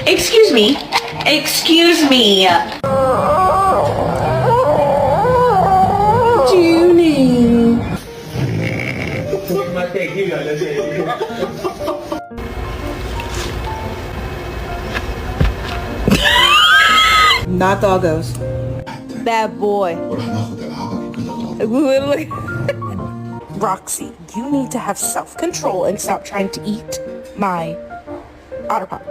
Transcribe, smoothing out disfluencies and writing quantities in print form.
Excuse me. Excuse me. Junie. Not doggos. Bad boy. Roxy, you need to have self-control and stop trying to eat my otter pop.